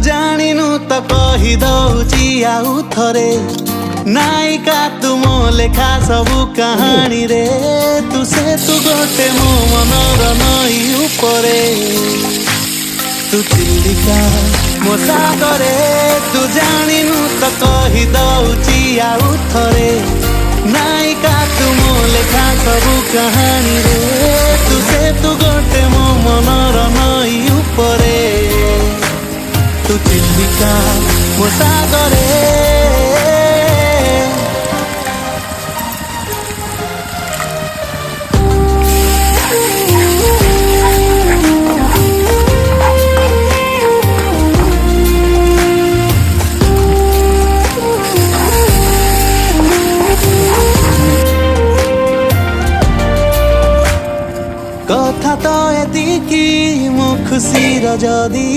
ଜାଣିନୁ ତ କହି ଦଉଛି ଆଉ ଥରେ, ନାୟିକା ତୁ ମୋ ଲେଖା ସବୁ କାହାଣୀରେ। ତୁ ଗୋଟେ ମୋ ମନର ନଈ ଉପରେ, ତୁ ଚିଲିକା ମୋ ସାଗରେ। ତୁ ଜାଣିନୁ ତ କହି ଦଉଛି ଆଉ ଥରେ, ନାୟିକା ତୁ ମୋ ଲେଖା ସବୁ କାହାଣୀରେ। ତୁ ଗୋଟେ ମୋ ମନର ନଈ ଉପରେ, ତୁ ଚିଲିକା ମୋ ସାଗରେ। କଥା ତ ଏତିକି ମୋ ଖୁସିର ଯଦି